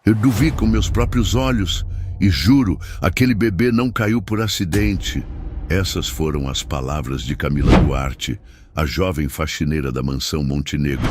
Eu vi com meus próprios olhos e juro, aquele bebê não caiu por acidente. Essas foram as palavras de Camila Duarte, a jovem faxineira da mansão Montenegro,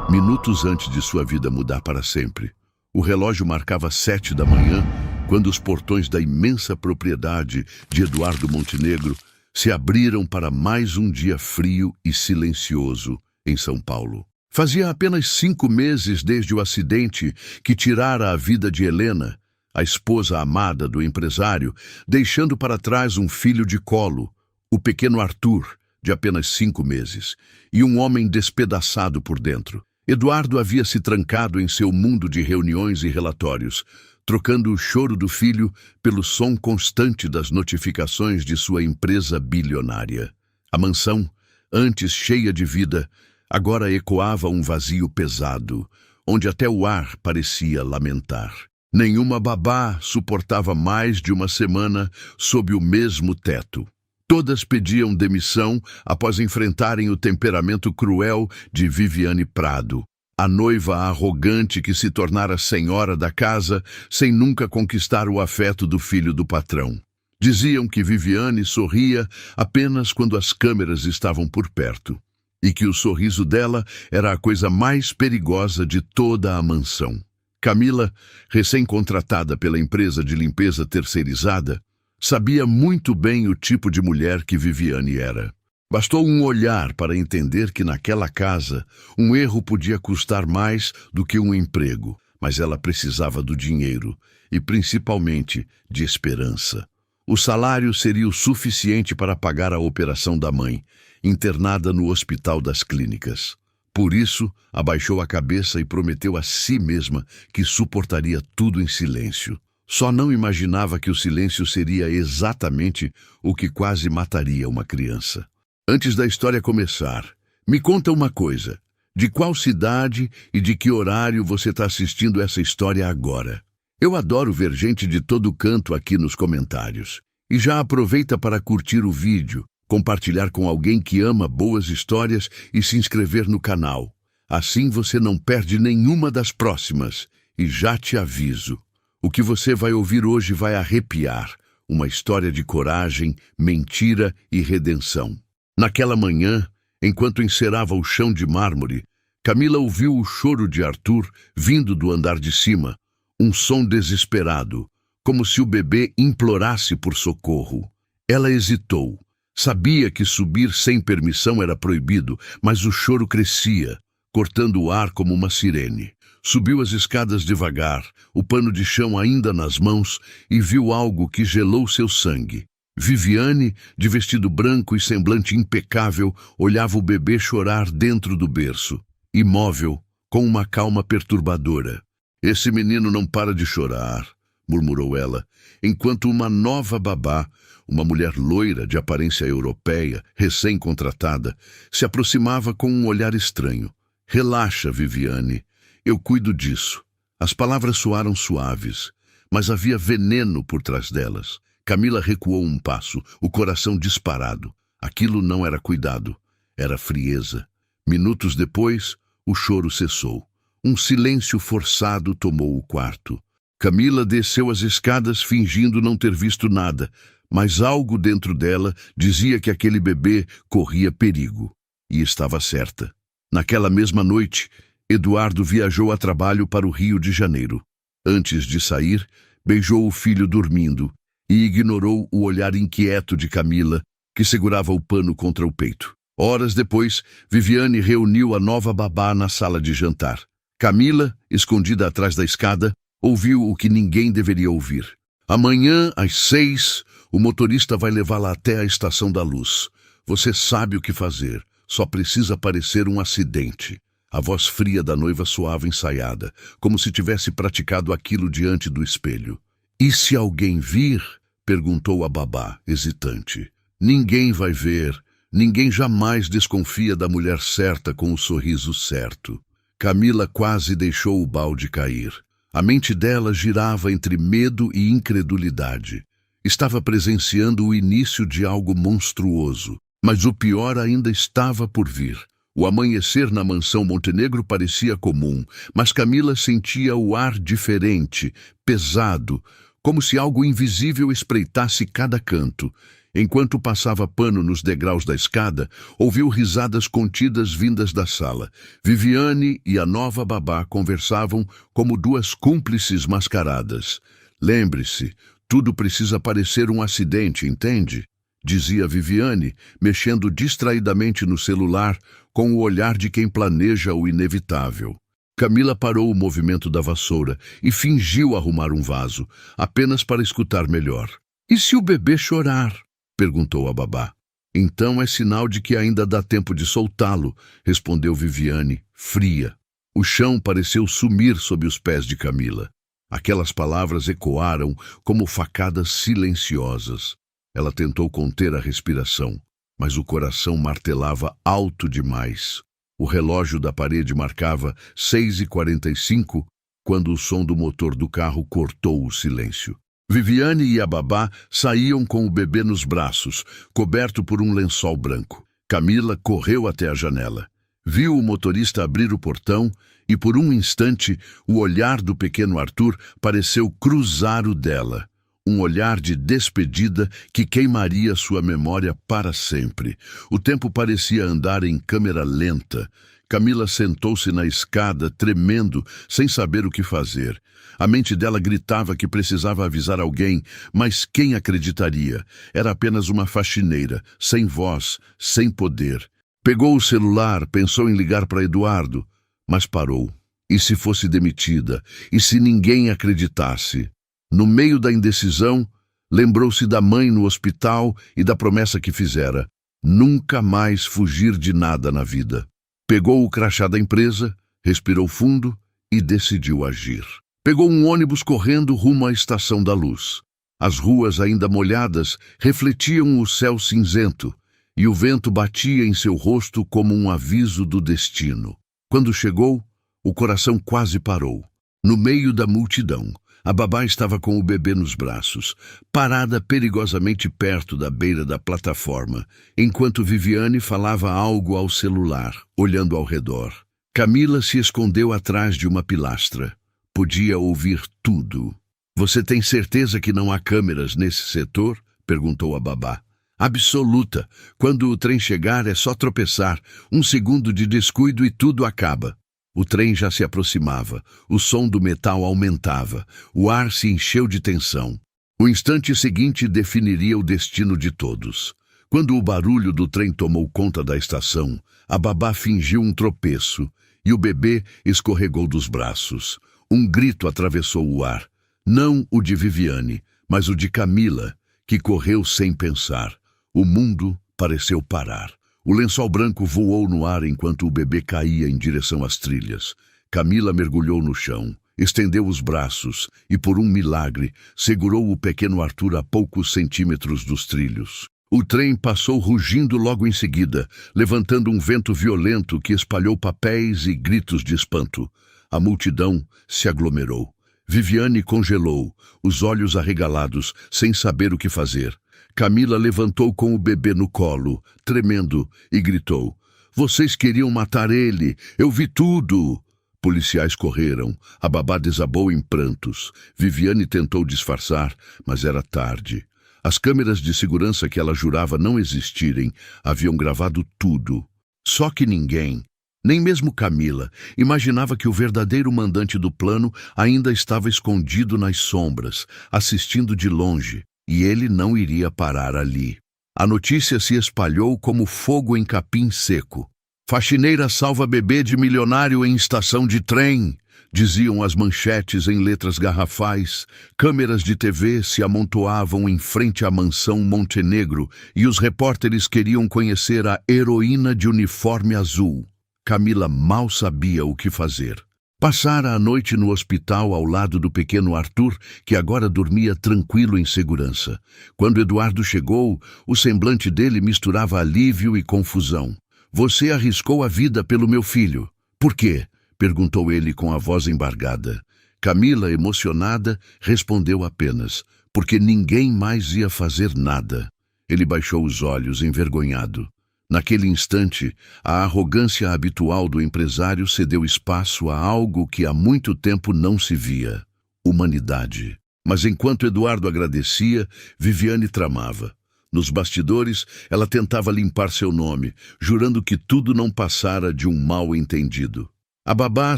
minutos antes de sua vida mudar para sempre. O relógio marcava 7 da manhã, quando os portões da imensa propriedade de Eduardo Montenegro se abriram para mais um dia frio e silencioso em São Paulo. Fazia apenas 5 meses desde o acidente que tirara a vida de Helena, a esposa amada do empresário, deixando para trás um filho de colo, o pequeno Arthur, de apenas 5 meses, e um homem despedaçado por dentro. Eduardo havia se trancado em seu mundo de reuniões e relatórios, trocando o choro do filho pelo som constante das notificações de sua empresa bilionária. A mansão, antes cheia de vida, agora ecoava um vazio pesado, onde até o ar parecia lamentar. Nenhuma babá suportava mais de uma semana sob o mesmo teto. Todas pediam demissão após enfrentarem o temperamento cruel de Viviane Prado, a noiva arrogante que se tornara senhora da casa sem nunca conquistar o afeto do filho do patrão. Diziam que Viviane sorria apenas quando as câmeras estavam por perto, e que o sorriso dela era a coisa mais perigosa de toda a mansão. Camila, recém-contratada pela empresa de limpeza terceirizada, sabia muito bem o tipo de mulher que Viviane era. Bastou um olhar para entender que naquela casa um erro podia custar mais do que um emprego, mas ela precisava do dinheiro e principalmente de esperança. O salário seria o suficiente para pagar a operação da mãe, internada no Hospital das Clínicas. Por isso, abaixou a cabeça e prometeu a si mesma que suportaria tudo em silêncio. Só não imaginava que o silêncio seria exatamente o que quase mataria uma criança. Antes da história começar, me conta uma coisa. De qual cidade e de que horário você está assistindo essa história agora? Eu adoro ver gente de todo canto aqui nos comentários. E já aproveita para curtir o vídeo, compartilhar com alguém que ama boas histórias e se inscrever no canal. Assim você não perde nenhuma das próximas. E já te aviso, o que você vai ouvir hoje vai arrepiar. Uma história de coragem, mentira e redenção. Naquela manhã, enquanto encerava o chão de mármore, Camila ouviu o choro de Arthur vindo do andar de cima, um som desesperado, como se o bebê implorasse por socorro. Ela hesitou. Sabia que subir sem permissão era proibido, mas o choro crescia, cortando o ar como uma sirene. Subiu as escadas devagar, o pano de chão ainda nas mãos, e viu algo que gelou seu sangue. Viviane, de vestido branco e semblante impecável, olhava o bebê chorar dentro do berço, imóvel, com uma calma perturbadora. "Esse menino não para de chorar", murmurou ela, enquanto uma nova babá, uma mulher loira de aparência europeia, recém-contratada, se aproximava com um olhar estranho. "Relaxa, Viviane, eu cuido disso." As palavras soaram suaves, mas havia veneno por trás delas. Camila recuou um passo, o coração disparado. Aquilo não era cuidado, era frieza. Minutos depois, o choro cessou. Um silêncio forçado tomou o quarto. Camila desceu as escadas fingindo não ter visto nada, mas algo dentro dela dizia que aquele bebê corria perigo. E estava certa. Naquela mesma noite, Eduardo viajou a trabalho para o Rio de Janeiro. Antes de sair, beijou o filho dormindo e ignorou o olhar inquieto de Camila, que segurava o pano contra o peito. Horas depois, Viviane reuniu a nova babá na sala de jantar. Camila, escondida atrás da escada, ouviu o que ninguém deveria ouvir. "Amanhã, às 6, o motorista vai levá-la até a Estação da Luz. Você sabe o que fazer, só precisa parecer um acidente." A voz fria da noiva soava ensaiada, como se tivesse praticado aquilo diante do espelho. "E se alguém vir?" perguntou a babá, hesitante. "Ninguém vai ver. Ninguém jamais desconfia da mulher certa com o sorriso certo." Camila quase deixou o balde cair. A mente dela girava entre medo e incredulidade. Estava presenciando o início de algo monstruoso, mas o pior ainda estava por vir. O amanhecer na mansão Montenegro parecia comum, mas Camila sentia o ar diferente, pesado, como se algo invisível espreitasse cada canto. Enquanto passava pano nos degraus da escada, ouviu risadas contidas vindas da sala. Viviane e a nova babá conversavam como duas cúmplices mascaradas. "Lembre-se, tudo precisa parecer um acidente, entende?" dizia Viviane, mexendo distraidamente no celular, com o olhar de quem planeja o inevitável. Camila parou o movimento da vassoura e fingiu arrumar um vaso, apenas para escutar melhor. "E se o bebê chorar?" perguntou a babá. "Então é sinal de que ainda dá tempo de soltá-lo", respondeu Viviane, fria. O chão pareceu sumir sob os pés de Camila. Aquelas palavras ecoaram como facadas silenciosas. Ela tentou conter a respiração, mas o coração martelava alto demais. O relógio da parede marcava 6h45 quando o som do motor do carro cortou o silêncio. Viviane e a babá saíam com o bebê nos braços, coberto por um lençol branco. Camila correu até a janela. Viu o motorista abrir o portão e, por um instante, o olhar do pequeno Arthur pareceu cruzar o dela. Um olhar de despedida que queimaria sua memória para sempre. O tempo parecia andar em câmera lenta. Camila sentou-se na escada, tremendo, sem saber o que fazer. A mente dela gritava que precisava avisar alguém, mas quem acreditaria? Era apenas uma faxineira, sem voz, sem poder. Pegou o celular, pensou em ligar para Eduardo, mas parou. E se fosse demitida? E se ninguém acreditasse? No meio da indecisão, lembrou-se da mãe no hospital e da promessa que fizera: nunca mais fugir de nada na vida. Pegou o crachá da empresa, respirou fundo e decidiu agir. Pegou um ônibus correndo rumo à Estação da Luz. As ruas ainda molhadas refletiam o céu cinzento e o vento batia em seu rosto como um aviso do destino. Quando chegou, o coração quase parou. No meio da multidão, a babá estava com o bebê nos braços, parada perigosamente perto da beira da plataforma, enquanto Viviane falava algo ao celular, olhando ao redor. Camila se escondeu atrás de uma pilastra. Podia ouvir tudo. "Você tem certeza que não há câmeras nesse setor?" perguntou a babá. "Absoluta. Quando o trem chegar é só tropeçar. 1 segundo de descuido e tudo acaba." O trem já se aproximava, o som do metal aumentava, o ar se encheu de tensão. O instante seguinte definiria o destino de todos. Quando o barulho do trem tomou conta da estação, a babá fingiu um tropeço e o bebê escorregou dos braços. Um grito atravessou o ar, não o de Viviane, mas o de Camila, que correu sem pensar. O mundo pareceu parar. O lençol branco voou no ar enquanto o bebê caía em direção às trilhas. Camila mergulhou no chão, estendeu os braços e, por um milagre, segurou o pequeno Arthur a poucos centímetros dos trilhos. O trem passou rugindo logo em seguida, levantando um vento violento que espalhou papéis e gritos de espanto. A multidão se aglomerou. Viviane congelou, os olhos arregalados, sem saber o que fazer. Camila levantou com o bebê no colo, tremendo, e gritou: "Vocês queriam matar ele! Eu vi tudo!" Policiais correram. A babá desabou em prantos. Viviane tentou disfarçar, mas era tarde. As câmeras de segurança que ela jurava não existirem haviam gravado tudo. Só que ninguém, nem mesmo Camila, imaginava que o verdadeiro mandante do plano ainda estava escondido nas sombras, assistindo de longe. E ele não iria parar ali. A notícia se espalhou como fogo em capim seco. "Faxineira salva bebê de milionário em estação de trem", diziam as manchetes em letras garrafais. Câmeras de TV se amontoavam em frente à mansão Montenegro e os repórteres queriam conhecer a heroína de uniforme azul. Camila mal sabia o que fazer. Passara a noite no hospital ao lado do pequeno Arthur, que agora dormia tranquilo em segurança. Quando Eduardo chegou, o semblante dele misturava alívio e confusão. "Você arriscou a vida pelo meu filho. Por quê?" perguntou ele com a voz embargada. Camila, emocionada, respondeu apenas: "Porque ninguém mais ia fazer nada." Ele baixou os olhos, envergonhado. Naquele instante, a arrogância habitual do empresário cedeu espaço a algo que há muito tempo não se via: humanidade. Mas enquanto Eduardo agradecia, Viviane tramava. Nos bastidores, ela tentava limpar seu nome, jurando que tudo não passara de um mal-entendido. A babá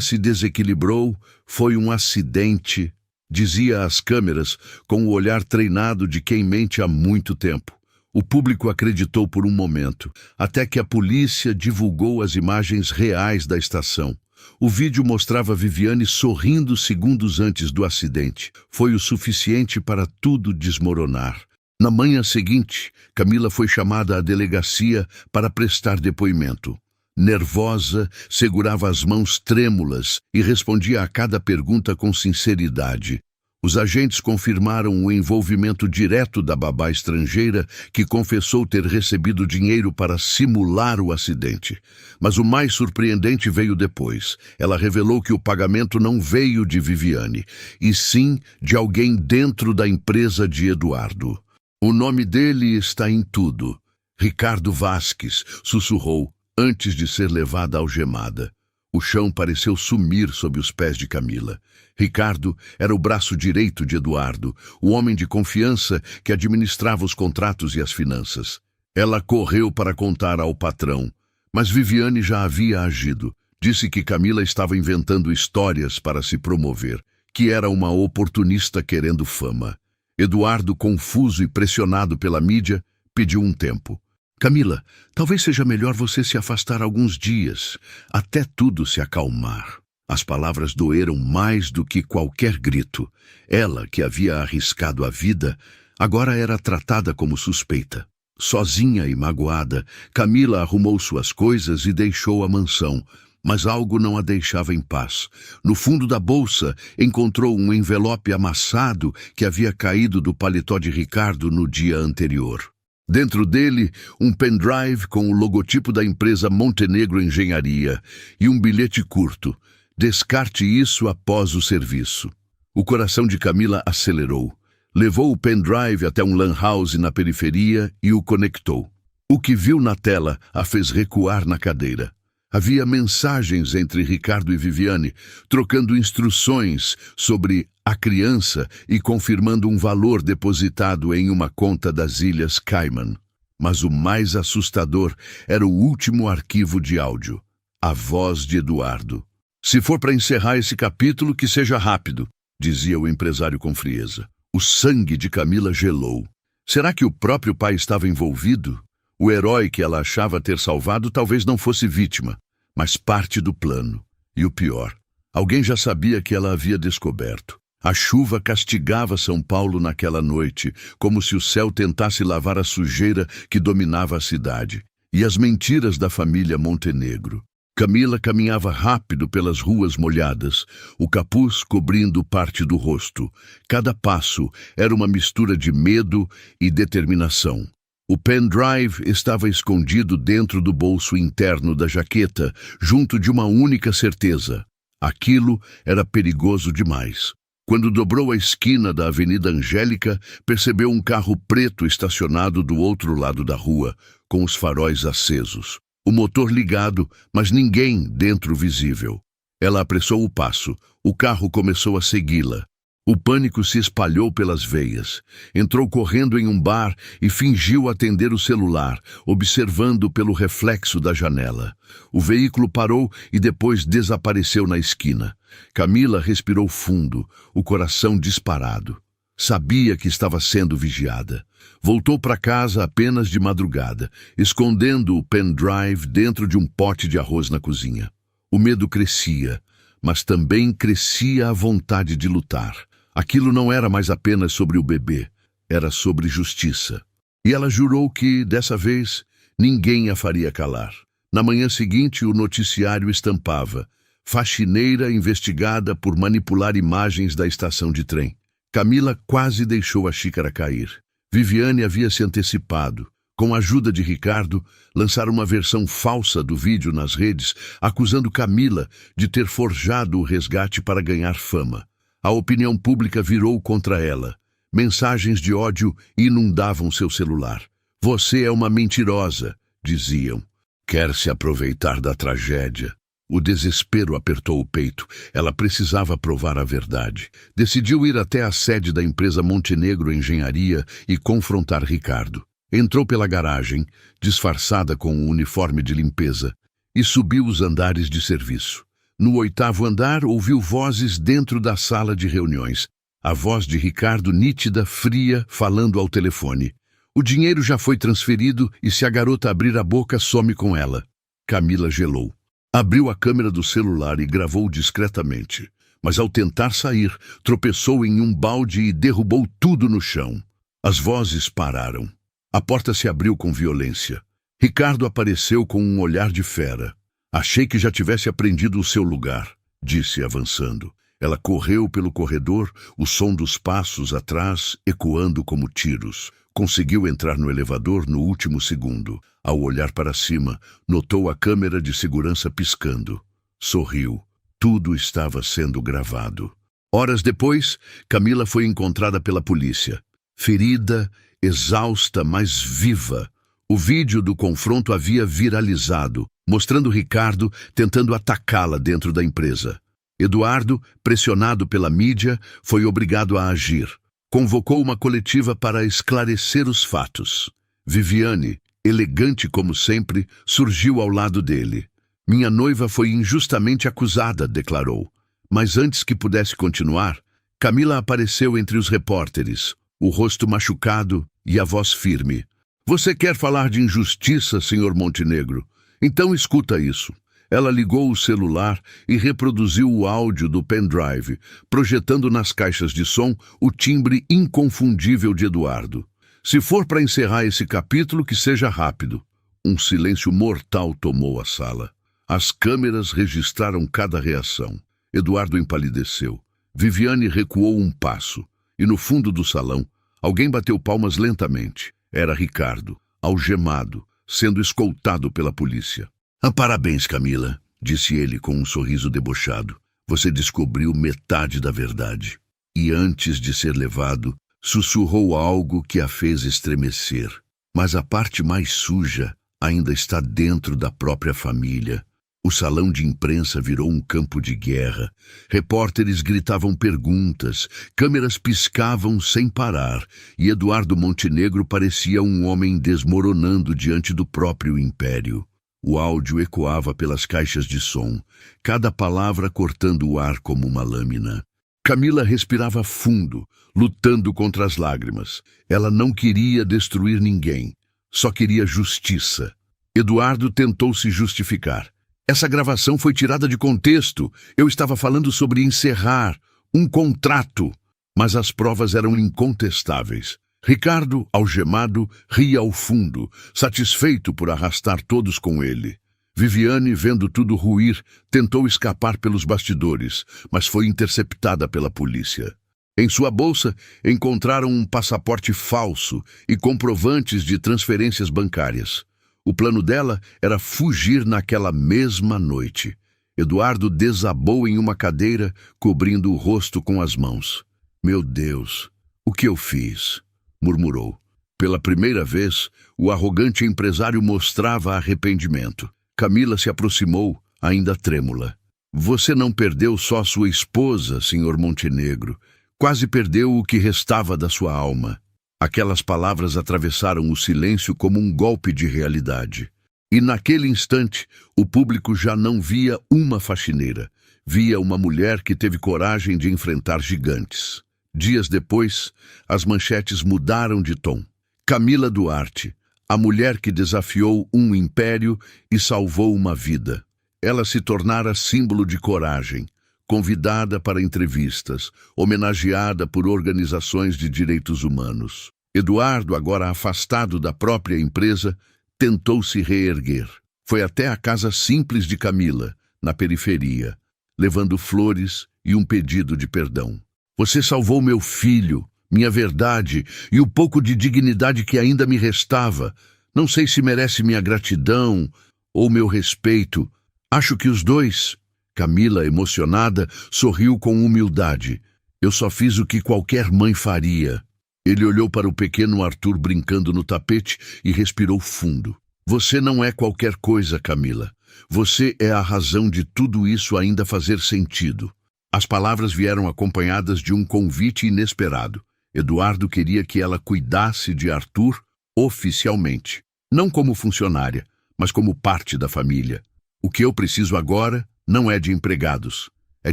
se desequilibrou, foi um acidente, dizia às câmeras com o olhar treinado de quem mente há muito tempo. O público acreditou por um momento, até que a polícia divulgou as imagens reais da estação. O vídeo mostrava Viviane sorrindo segundos antes do acidente. Foi o suficiente para tudo desmoronar. Na manhã seguinte, Camila foi chamada à delegacia para prestar depoimento. Nervosa, segurava as mãos trêmulas e respondia a cada pergunta com sinceridade. Os agentes confirmaram o envolvimento direto da babá estrangeira, que confessou ter recebido dinheiro para simular o acidente. Mas o mais surpreendente veio depois. Ela revelou que o pagamento não veio de Viviane, e sim de alguém dentro da empresa de Eduardo. O nome dele está em tudo. Ricardo Vasques, sussurrou, antes de ser levada algemada. O chão pareceu sumir sob os pés de Camila. Ricardo era o braço direito de Eduardo, o homem de confiança que administrava os contratos e as finanças. Ela correu para contar ao patrão, mas Viviane já havia agido. Disse que Camila estava inventando histórias para se promover, que era uma oportunista querendo fama. Eduardo, confuso e pressionado pela mídia, pediu um tempo. Camila, talvez seja melhor você se afastar alguns dias, até tudo se acalmar. As palavras doeram mais do que qualquer grito. Ela, que havia arriscado a vida, agora era tratada como suspeita. Sozinha e magoada, Camila arrumou suas coisas e deixou a mansão, mas algo não a deixava em paz. No fundo da bolsa, encontrou um envelope amassado que havia caído do paletó de Ricardo no dia anterior. Dentro dele, um pendrive com o logotipo da empresa Montenegro Engenharia e um bilhete curto: descarte isso após o serviço. O coração de Camila acelerou. Levou o pendrive até um lan house na periferia e o conectou. O que viu na tela a fez recuar na cadeira. Havia mensagens entre Ricardo e Viviane, trocando instruções sobre a criança e confirmando um valor depositado em uma conta das Ilhas Cayman. Mas o mais assustador era o último arquivo de áudio, a voz de Eduardo. Se for para encerrar esse capítulo, que seja rápido, dizia o empresário com frieza. O sangue de Camila gelou. Será que o próprio pai estava envolvido? O herói que ela achava ter salvado talvez não fosse vítima, mas parte do plano. E o pior, alguém já sabia que ela havia descoberto. A chuva castigava São Paulo naquela noite, como se o céu tentasse lavar a sujeira que dominava a cidade. E as mentiras da família Montenegro. Camila caminhava rápido pelas ruas molhadas, o capuz cobrindo parte do rosto. Cada passo era uma mistura de medo e determinação. O pendrive estava escondido dentro do bolso interno da jaqueta, junto de uma única certeza: aquilo era perigoso demais. Quando dobrou a esquina da Avenida Angélica, percebeu um carro preto estacionado do outro lado da rua, com os faróis acesos. O motor ligado, mas ninguém dentro visível. Ela apressou o passo. O carro começou a segui-la. O pânico se espalhou pelas veias. Entrou correndo em um bar e fingiu atender o celular, observando pelo reflexo da janela. O veículo parou e depois desapareceu na esquina. Camila respirou fundo, o coração disparado. Sabia que estava sendo vigiada. Voltou para casa apenas de madrugada, escondendo o pendrive dentro de um pote de arroz na cozinha. O medo crescia, mas também crescia a vontade de lutar. Aquilo não era mais apenas sobre o bebê, era sobre justiça. E ela jurou que, dessa vez, ninguém a faria calar. Na manhã seguinte, o noticiário estampava: faxineira investigada por manipular imagens da estação de trem. Camila quase deixou a xícara cair. Viviane havia se antecipado. Com a ajuda de Ricardo, lançaram uma versão falsa do vídeo nas redes, acusando Camila de ter forjado o resgate para ganhar fama. A opinião pública virou contra ela. Mensagens de ódio inundavam seu celular. Você é uma mentirosa, diziam. Quer se aproveitar da tragédia. O desespero apertou o peito. Ela precisava provar a verdade. Decidiu ir até a sede da empresa Montenegro Engenharia e confrontar Ricardo. Entrou pela garagem, disfarçada com um uniforme de limpeza, e subiu os andares de serviço. No 8º andar, ouviu vozes dentro da sala de reuniões. A voz de Ricardo, nítida, fria, falando ao telefone. O dinheiro já foi transferido e se a garota abrir a boca, some com ela. Camila gelou. Abriu a câmera do celular e gravou discretamente. Mas ao tentar sair, tropeçou em um balde e derrubou tudo no chão. As vozes pararam. A porta se abriu com violência. Ricardo apareceu com um olhar de fera. Achei que já tivesse aprendido o seu lugar, disse avançando. Ela correu pelo corredor, o som dos passos atrás ecoando como tiros. Conseguiu entrar no elevador no último segundo. Ao olhar para cima, notou a câmera de segurança piscando. Sorriu. Tudo estava sendo gravado. Horas depois, Camila foi encontrada pela polícia. Ferida, exausta, mas viva. O vídeo do confronto havia viralizado, mostrando Ricardo tentando atacá-la dentro da empresa. Eduardo, pressionado pela mídia, foi obrigado a agir. Convocou uma coletiva para esclarecer os fatos. Viviane, elegante como sempre, surgiu ao lado dele. Minha noiva foi injustamente acusada, declarou. Mas antes que pudesse continuar, Camila apareceu entre os repórteres, o rosto machucado e a voz firme. Você quer falar de injustiça, senhor Montenegro? Então escuta isso. Ela ligou o celular e reproduziu o áudio do pendrive, projetando nas caixas de som o timbre inconfundível de Eduardo. Se for para encerrar esse capítulo, que seja rápido. Um silêncio mortal tomou a sala. As câmeras registraram cada reação. Eduardo empalideceu. Viviane recuou um passo. E no fundo do salão, alguém bateu palmas lentamente. Era Ricardo, algemado, sendo escoltado pela polícia. Parabéns, Camila, disse ele com um sorriso debochado. Você descobriu metade da verdade. E antes de ser levado, sussurrou algo que a fez estremecer. Mas a parte mais suja ainda está dentro da própria família. O salão de imprensa virou um campo de guerra. Repórteres gritavam perguntas, câmeras piscavam sem parar, e Eduardo Montenegro parecia um homem desmoronando diante do próprio império. O áudio ecoava pelas caixas de som, cada palavra cortando o ar como uma lâmina. Camila respirava fundo, lutando contra as lágrimas. Ela não queria destruir ninguém, só queria justiça. Eduardo tentou se justificar. Essa gravação foi tirada de contexto. Eu estava falando sobre encerrar um contrato, mas as provas eram incontestáveis. Ricardo, algemado, ria ao fundo, satisfeito por arrastar todos com ele. Viviane, vendo tudo ruir, tentou escapar pelos bastidores, mas foi interceptada pela polícia. Em sua bolsa, encontraram um passaporte falso e comprovantes de transferências bancárias. O plano dela era fugir naquela mesma noite. Eduardo desabou em uma cadeira, cobrindo o rosto com as mãos. Meu Deus, o que eu fiz? Murmurou. Pela primeira vez, o arrogante empresário mostrava arrependimento. Camila se aproximou, ainda trêmula. Você não perdeu só sua esposa, senhor Montenegro. Quase perdeu o que restava da sua alma. Aquelas palavras atravessaram o silêncio como um golpe de realidade. E naquele instante, o público já não via uma faxineira. Via uma mulher que teve coragem de enfrentar gigantes. Dias depois, as manchetes mudaram de tom. Camila Duarte, a mulher que desafiou um império e salvou uma vida. Ela se tornara símbolo de coragem, convidada para entrevistas, homenageada por organizações de direitos humanos. Eduardo, agora afastado da própria empresa, tentou se reerguer. Foi até a casa simples de Camila, na periferia, levando flores e um pedido de perdão. Você salvou meu filho, minha verdade e o pouco de dignidade que ainda me restava. Não sei se merece minha gratidão ou meu respeito. Acho que os dois. Camila, emocionada, sorriu com humildade. Eu só fiz o que qualquer mãe faria. Ele olhou para o pequeno Arthur brincando no tapete e respirou fundo. Você não é qualquer coisa, Camila. Você é a razão de tudo isso ainda fazer sentido. As palavras vieram acompanhadas de um convite inesperado. Eduardo queria que ela cuidasse de Arthur oficialmente. Não como funcionária, mas como parte da família. O que eu preciso agora não é de empregados, é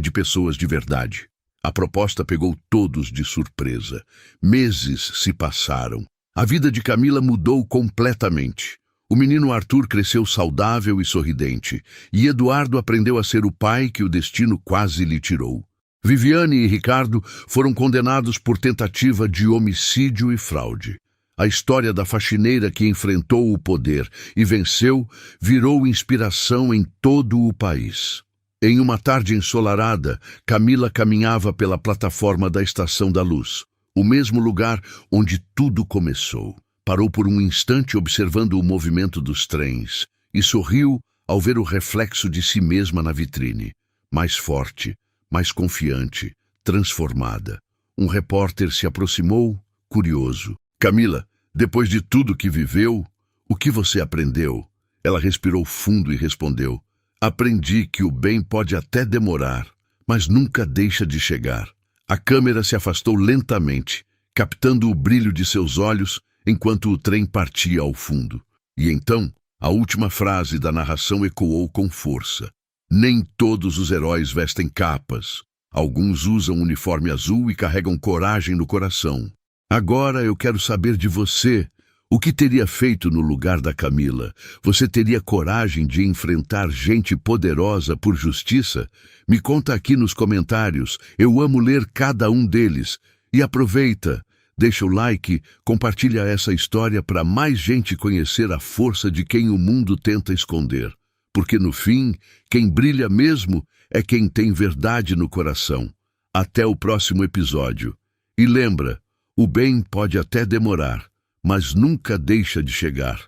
de pessoas de verdade. A proposta pegou todos de surpresa. Meses se passaram. A vida de Camila mudou completamente. O menino Arthur cresceu saudável e sorridente, e Eduardo aprendeu a ser o pai que o destino quase lhe tirou. Viviane e Ricardo foram condenados por tentativa de homicídio e fraude. A história da faxineira que enfrentou o poder e venceu virou inspiração em todo o país. Em uma tarde ensolarada, Camila caminhava pela plataforma da Estação da Luz, o mesmo lugar onde tudo começou. Parou por um instante observando o movimento dos trens e sorriu ao ver o reflexo de si mesma na vitrine. Mais forte, mais confiante, transformada. Um repórter se aproximou, curioso. Camila, depois de tudo que viveu, o que você aprendeu? Ela respirou fundo e respondeu. Aprendi que o bem pode até demorar, mas nunca deixa de chegar. A câmera se afastou lentamente, captando o brilho de seus olhos enquanto o trem partia ao fundo. E então, a última frase da narração ecoou com força. Nem todos os heróis vestem capas. Alguns usam uniforme azul e carregam coragem no coração. Agora eu quero saber de você. O que teria feito no lugar da Camila? Você teria coragem de enfrentar gente poderosa por justiça? Me conta aqui nos comentários. Eu amo ler cada um deles. E aproveita. Deixa o like, compartilha essa história para mais gente conhecer a força de quem o mundo tenta esconder. Porque no fim, quem brilha mesmo é quem tem verdade no coração. Até o próximo episódio. E lembra, o bem pode até demorar, mas nunca deixa de chegar.